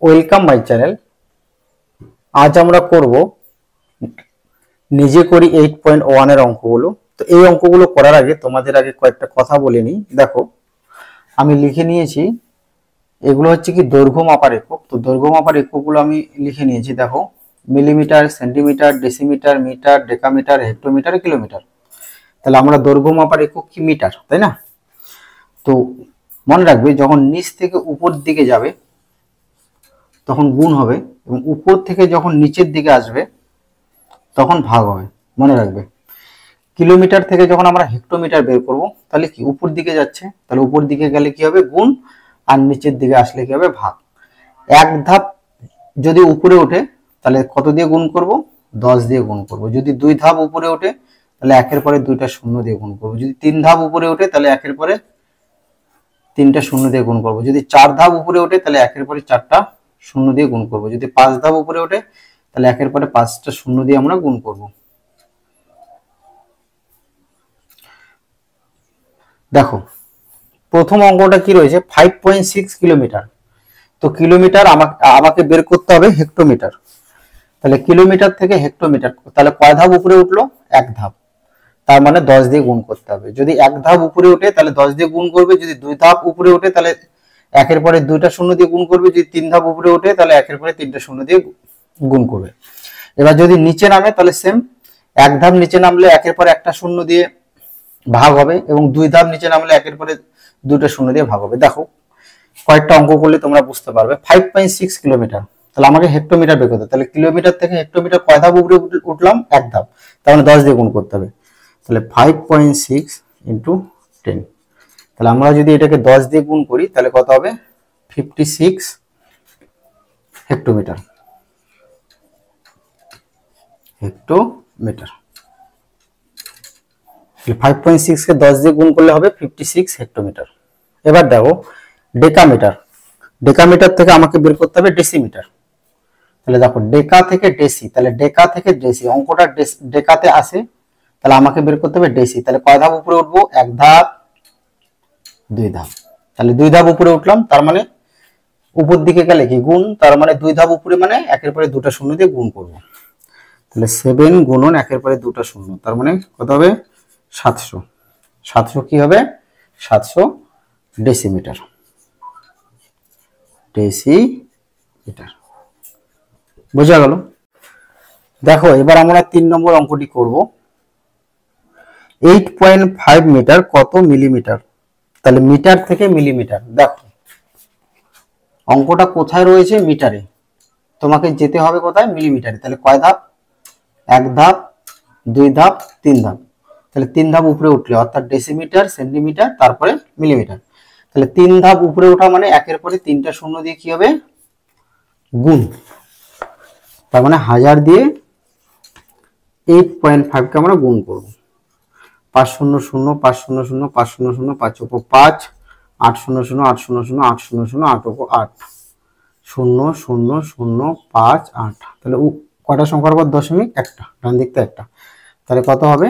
Welcome my channel. আজ আমরা করব নিজে করি 8.1 এর অঙ্কগুলো। তো এই অঙ্কগুলো করার আগে তোমাদের আগে কয়েকটা কথা বলে নিই। দেখো, আমি লিখে নিয়েছি, এগুলো হচ্ছে কি দৈর্ঘ্য মাপার একক। তো দৈর্ঘ্য মাপার এককগুলো আমি লিখে নিয়েছি। দেখো, millimetre, centimetre, decimetre, metre, decametre, hectometre, kilometre. তাহলে আমরা দৈর্ঘ্য মাপার একক কি মিটার, তাই না? তো মনে রাখবে, যখন নিচ থেকে উপর দিকে যাবে তখন গুণ হবে, এবং উপর থেকে যখন নিচের দিকে আসবে তখন ভাগ হবে। মনে রাখবে, কিলোমিটার থেকে যখন আমরা হেক্টোমিটার বের করব, তাহলে কি উপর দিকে যাচ্ছে, তাহলে উপর দিকে গেলে কি হবে গুণ, আর নিচের দিকে আসলে কি হবে ভাগ। এক ধাপ যদি উপরে ওঠে তাহলে কত দিয়ে গুণ করব, 10 দিয়ে গুণ করব। যদি দুই ধাপ উপরে ওঠে তাহলে একের পরে দুইটা শূন্য দিয়ে গুণ করব। যদি তিন ধাপ উপরে ওঠে তাহলে একের পরে তিনটা শূন্য দিয়ে গুণ করব। যদি চার ধাপ উপরে ওঠে তাহলে একের পরে চারটা শূন্য দিয়ে গুণ করব। যদি পাঁচ ধাপ উপরে ওঠে তাহলে একের পরে পাঁচটা শূন্য দিয়ে আমরা গুণ করব। দেখো, প্রথম অঙ্কটা কি রয়েছে, 5.6 কিলোমিটার। তো কিলোমিটার আমাকে বের করতে হবে হেক্টোমিটার। তাহলে কিলোমিটার থেকে হেক্টোমিটার, তাহলে কয় ধাপ উপরে উঠলো, এক ধাপ, তার মানে 10 দিয়ে গুণ করতে হবে। যদি এক ধাপ উপরে ওঠে তাহলে 10 দিয়ে গুণ করবে। যদি দুই ধাপ উপরে ওঠে তাহলে একের পরে দুইটা শূন্য দিয়ে গুণ করবে। যদি তিন ধাপ উপরে ওঠে তাহলে একের পরে তিনটা শূন্য দিয়ে গুণ করবে। এবার যদি নিচে নামে তাহলে সেম, এক ধাপ নিচে নামলে একের পরে একটা শূন্য দিয়ে ভাগ হবে, এবং দুই ধাপ নিচে নামলে একের পরে দুইটা শূন্য দিয়ে ভাগ হবে। দেখো, কয়েকটা অঙ্ক করলে তোমরা বুঝতে পারবে। 5.6 কিলোমিটার, তাহলে আমাকে হেক্টোমিটার বের করতে হবে। তাহলে কিলোমিটার থেকে হেক্টোমিটার কয় ধাপ উপরে উঠলাম, এক ধাপ, তার মানে 10 দিয়ে গুণ করতে হবে। তাহলে 5.6 ইন্টু 10, তাহলে আমরা যদি এটাকে 10 দিয়ে গুণ করি তাহলে কত হবে, 56 হেক্টোমিটার। হেক্টোমিটার 5.6 কে 10 দিয়ে গুণ করলে হবে 56 হেক্টোমিটার। এবার দেখো ডেকামিটার। ডেকামিটার থেকে আমাকে বের করতে হবে ডেসিমিটার। তাহলে দেখো, ডেকা থেকে ডেসি, তাহলে ডেকা থেকে ডেসি, অঙ্কটা ডেকাতে আসে, তাহলে আমাকে বের করতে হবে ডেসি। তাহলে কয় ধাপ উপরে উঠবো, এক ধাপ, দুই ধাপ। তাহলে দুই ধাপ উপরে উঠলাম, তার মানে উপর দিকে গেলে কি গুণ, তার মানে দুই ধাপ উপরে মানে একের পরে দুটা শূন্য দিয়ে গুণ করব। তাহলে 7 গুণন একের পরে দুটা শূন্য, তার মানে কত হবে, 700। 700 কি হবে, 700 ডেসিমিটার। ডেসিমিটার বোঝা গেল? দেখো, এবার আমরা 3 নম্বর অঙ্কটি করব। 8.5 মিটার কত মিলিমিটার। তাহলে মিটার থেকে মিলিমিটার। দেখো, অঙ্কটা কোথায় রয়েছে, মিটারে, তোমাকে যেতে হবে কোথায়, মিলিমিটারে। তাহলে কয় ধাপ, এক ধাপ, দুই ধাপ, তিন ধাপ। তাহলে তিন ধাপ উপরে উঠলে অর্থাৎ ডেসিমিটার, সেন্টিমিটার, তারপরে মিলিমিটার। তাহলে তিন ধাপ উপরে ওঠা মানে একের পরে তিনটা শূন্য দিয়ে কি হবে গুণ, তার মানে 1000 দিয়ে 8.5 কে আমরা গুণ করব। 5 শূন্য শূন্য, 5 শূন্য শূন্য, 5 শূন্য শূন্য, 5 চৌকো 5, 8 শূন্য শূন্য, 8 শূন্য শূন্য, 8 শূন্য শূন্য, 8 চৌকো 8, 0 0 0 5 8। তাহলে কয়টা সংখ্যার পর দশমিক, একটা, ডান দিকটা একটা। তাহলে কত হবে,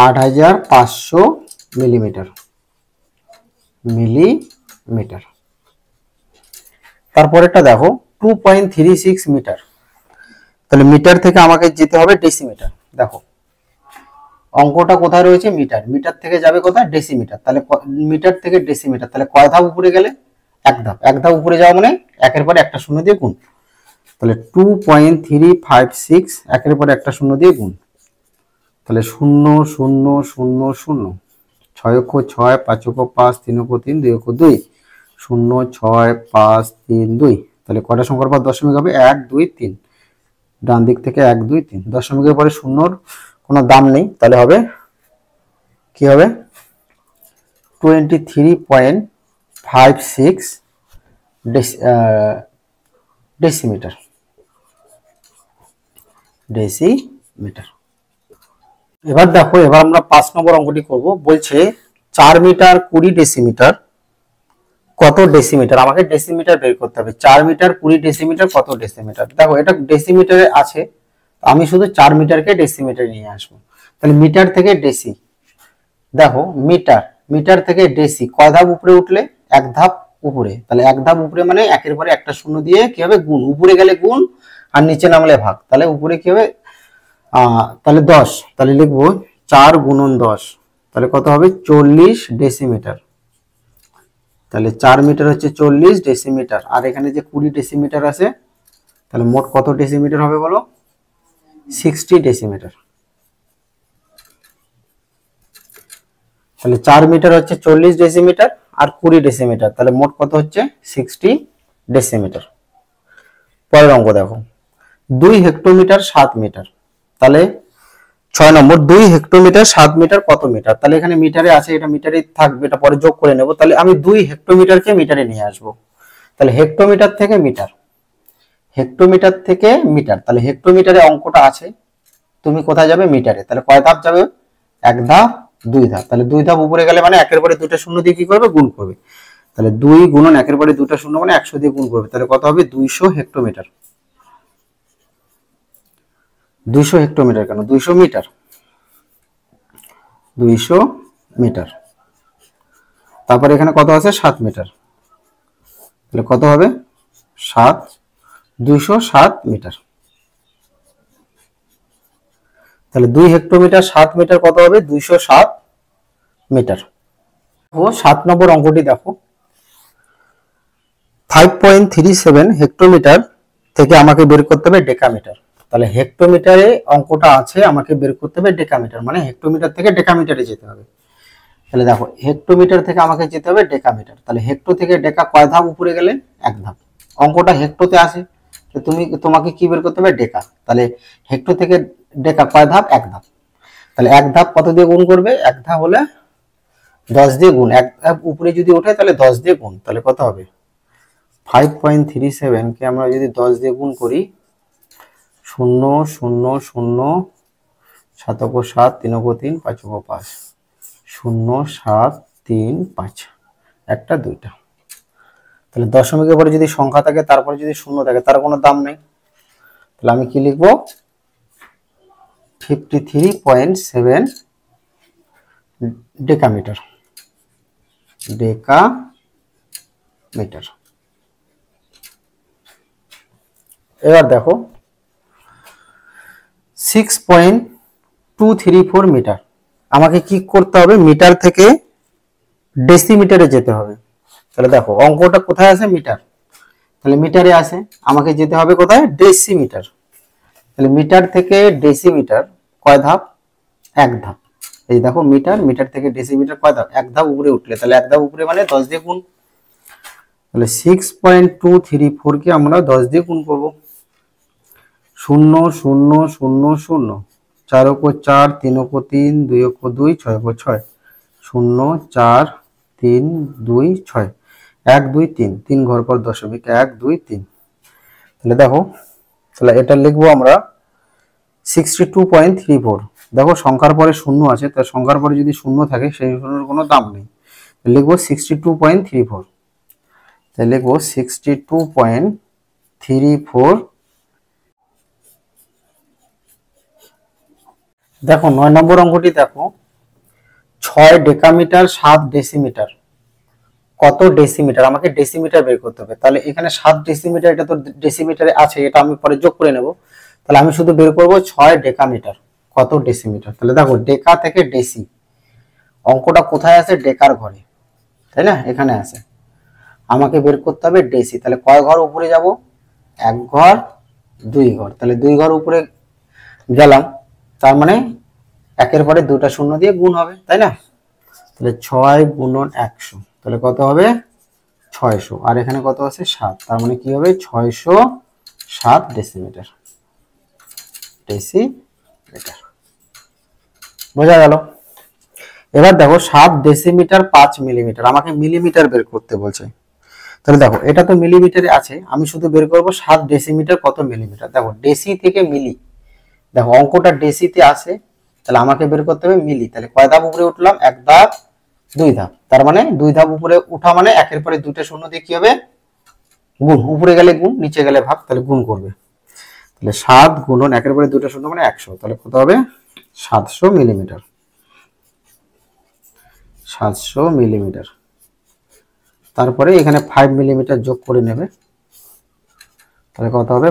8500 মিলিমিটার। মিলিমিটার। তারপরেরটা দেখো, 2.36 মিটার। তাহলে মিটার থেকে আমাকে যেতে হবে ডেসিমিটার। দেখো, অঙ্কটা কোথায় রয়েছে, মিটার, মিটার থেকে যাবে কোথায়, ডেসিমিটার। তাহলে মিটার থেকে ডেসিমিটার, তাহলে কয় ধাপ উপরে গেলে, এক ধাপ। এক ধাপ উপরে যাওয়া মানে একের পরে একটা শূন্য দিয়ে গুণ। তাহলে 2.356 একের পরে একটা শূন্য দিয়ে গুণ। তাহলে 0 0 0 0, 6 অক্ষ 6, 5 অক্ষ 5, 3 অক্ষ 3, 2 অক্ষ 2, 0 6 5 3 2। তাহলে কয়টা সংখ্যার পর দশমিক হবে, 1 2 3, ডান দিক থেকে 1 2 3। দশমিকের পরে শূন্যর কোনো দাম নেই, তাহলে হবে কি হবে, 23.56 ডেসিমিটার। ডেসিমিটার। এবার দেখো, এবার আমরা 5 নম্বর অঙ্কটি করব। বলছে 4 মিটার 20 ডেসিমিটার কত ডেসিমিটার। আমাকে ডেসিমিটার বের করতে হবে। 4 মিটার 20 ডেসিমিটার কত ডেসিমিটার। দেখো, এটা ডেসিমিটারে আছে, আমি শুধু 4 মিটারকে ডেসিমিটারে নিয়ে আসবো। তাহলে মিটার থেকে ডেসি। দেখো, মিটার, মিটার থেকে ডেসি কয় ধাপ উপরে উঠলে, এক ধাপ উপরে, তাহলে এক ধাপ উপরে মানে একের পরে একটা শূন্য দিয়ে কি হবে গুণ, উপরে গেলে গুণ আর নিচে নামলে ভাগ, তাহলে উপরে কি হবে তাহলে 10, তাহলে লিখবো 4 গুণন 10, তাহলে কত হবে 40 ডেসিমিটার। তাহলে 4 মিটার হচ্ছে 40 ডেসিমিটার, আর এখানে যে 20 ডেসিমিটার আছে, তাহলে মোট কত ডেসিমিটার হবে বলো, 60 ডেসিমিটার। তাহলে 4 মিটার হচ্ছে 40 ডেসিমিটার আর 20 ডেসিমিটার, তাহলে মোট কত হচ্ছে 60 ডেসিমিটার। পরের অঙ্ক দেখো, 2 হেক্টোমিটার 7 মিটার, তাহলে 6 নম্বর 2 হেক্টোমিটার 7 মিটার কত মিটার, তাহলে এখানে মিটারে আছে, এটা মিটারে থাকবে, এটা পরে যোগ করে নেব। তাহলে আমি 2 হেক্টোমিটারকে মিটারে নিয়ে আসব, তাহলে হেক্টোমিটার থেকে মিটার, হেক্টোমিটার থেকে মিটার, তাহলে হেক্টোমিটারে অঙ্কটা আছে, তুমি কোথায় যাবে মিটারে, তাহলে কয় ধাপ যাবে, এক ধাপ, দুই ধাপ, তাহলে দুই ধাপ উপরে গেলে মানে একের পরে দুটো শূন্য দিয়ে কি করবে গুণ করবে, তাহলে 2 গুণন একের পরে দুটো শূন্য মানে 100 দিয়ে গুণ করবে, তাহলে কত হবে 200 হেক্টোমিটার। 200 হেক্টোমিটার কেন, 200 মিটার, 200 মিটার। তারপরে এখানে কত আছে 7 মিটার, তাহলে কত হবে 7, 207 মিটার। তাহলে 2 হেক্টোমিটার 7 মিটার কত হবে 207 মিটার। ও 7 নম্বর অঙ্কটি দেখো, 5.37 হেক্টোমিটার থেকে আমাকে বের করতে হবে ডেকামিটার, তাহলে হেক্টোমিটারে অঙ্কটা আছে, আমাকে বের করতে হবে ডেকামিটার, মানে হেক্টোমিটার থেকে ডেকামিটারে যেতে হবে। তাহলে দেখো হেক্টোমিটার থেকে আমাকে যেতে হবে ডেকামিটার, তাহলে হেক্টো থেকে ডেকা কয় ধাপ উপরে গেলে এক ধাপ, অঙ্কটা হেক্টোতে আছে, তো তোমাকে কি বের করতে হবে ডেকা, তাহলে হেক্টো থেকে ডেকা কয় ধাপ এক ধাপ, তাহলে এক ধাপ কত দিয়ে গুণ করবে, এক ধাপ হলে 10 দিয়ে গুণ, এক ধাপ উপরে যদি ওঠে তাহলে 10 দিয়ে গুণ, তাহলে কত হবে 5.37 কে আমরা যদি 10 দিয়ে গুণ করি, 0 0 0 7 7 3 3 5 5 0 7 3 5 একটা দুইটা, তাহলে দশমিকের পরে যদি সংখ্যা থাকে তারপরে যদি শূন্য থাকে তার কোনো দাম নেই, তাহলে আমি কি লিখবো 53.7 ডেকামিটার, ডেকামিটার। এবার দেখো 6.234 মিটার, আমাকে কি করতে হবে মিটার থেকে ডেসিমিটারে যেতে হবে, তাহলে দেখো অঙ্কটা কোথায় আছে মিটার, তাহলে মিটারে আছে, আমাকে যেতে হবে কোথায় ডেসিমিটার, তাহলে মিটার থেকে ডেসিমিটার কয় ধাপ এক ধাপ, এই দেখো মিটার, মিটার থেকে ডেসিমিটার কয় ধাপ এক ধাপ উপরে উঠলে, তাহলে এক ধাপ উপরে মানে 10 দিয়ে গুণ, তাহলে 6.234 কে আমরা 10 দিয়ে গুণ করব, 0 0 0 0 4 को 4 3 को 3 2 को 2 6 को 6 0 4 3 2 6 1 2 3 3 ঘর পর দশমিক 1 2 3, তাহলে দেখো তাহলে এটা লিখবো আমরা 62.34, দেখো সংখ্যার পরে শূন্য আছে, তার সংখ্যার পরে যদি শূন্য থাকে সেই শূন্যের কোনো দাম নেই, লিখবো 62.34, তাহলে লিখবো 62.34। দেখো 9 নম্বর অঙ্কটি দেখো, 6 ডেকামিটার 7 ডেসিমিটার কত ডেসিমিটার, আমাকে ডেসিমিটার বের করতে হবে, তাহলে এখানে 7 ডেসিমিটার এটা তো ডেসিমিটারে আছে, এটা আমি পরে যোগ করে নেব, তাহলে আমি শুধু বের করব 6 ডেকামিটার কত ডেসিমিটার, তাহলে দেখো ডেকা থেকে ডেসি, অঙ্কটা কোথায় আছে ডেকার ঘরে, তাই না এখানে আছে, আমাকে বের করতে হবে ডেসি, তাহলে কয় ঘর উপরে যাব এক ঘর দুই ঘর, তাহলে দুই ঘর উপরে গেলাম, তার মানে একের পরে দুটা শূন্য দিয়ে গুণ হবে, তাই না, তাহলে 6 গুণন 100, তাহলে কত হবে 600, আর এখানে কত আছে 7, তার মানে কি হবে 607 ডেসিমিটার, ডেসিমিটার, বোঝা গেল। এবার দেখো 7 ডেসিমিটার 5 মিলিমিটার, আমাকে মিলিমিটার বের করতে বলছে, তাহলে দেখো এটা তো মিলিমিটারে আছে, আমি শুধু বের করব 7 ডেসিমিটার কত মিলিমিটার, দেখো ডেসি থেকে মিলি, দেখো অঙ্কটা ডেসিতে আছে, তাহলে আমাকে বের করতে হবে মিলি, তাহলে কয় ধাপ উপরে উঠলাম এক ধাপ দুই ধাপ, তার মানে দুই ধাপ উপরে উঠা মানে একের পরে দুইটা শূন্য দিয়ে কি হবে গুণ, উপরে গেলে গুণ নিচে গেলে ভাগ, তাহলে গুণ করবে, তাহলে 7 গুণন একের পরে দুইটা শূন্য মানে 100, তাহলে কত হবে 700 মিলিমিটার, 700 মিলিমিটার। তারপরে এখানে 5 মিলিমিটার যোগ করে নেবে, তাহলে কত হবে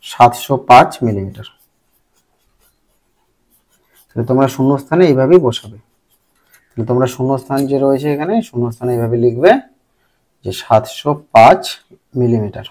705 মিলিমিটার। তাহলে তোমরা শূন্যস্থানে এইভাবেই বসাবে। তাহলে তোমরা শূন্যস্থান যে রয়েছে এখানে শূন্যস্থানে এইভাবে লিখবে যে 705 মিলিমিটার।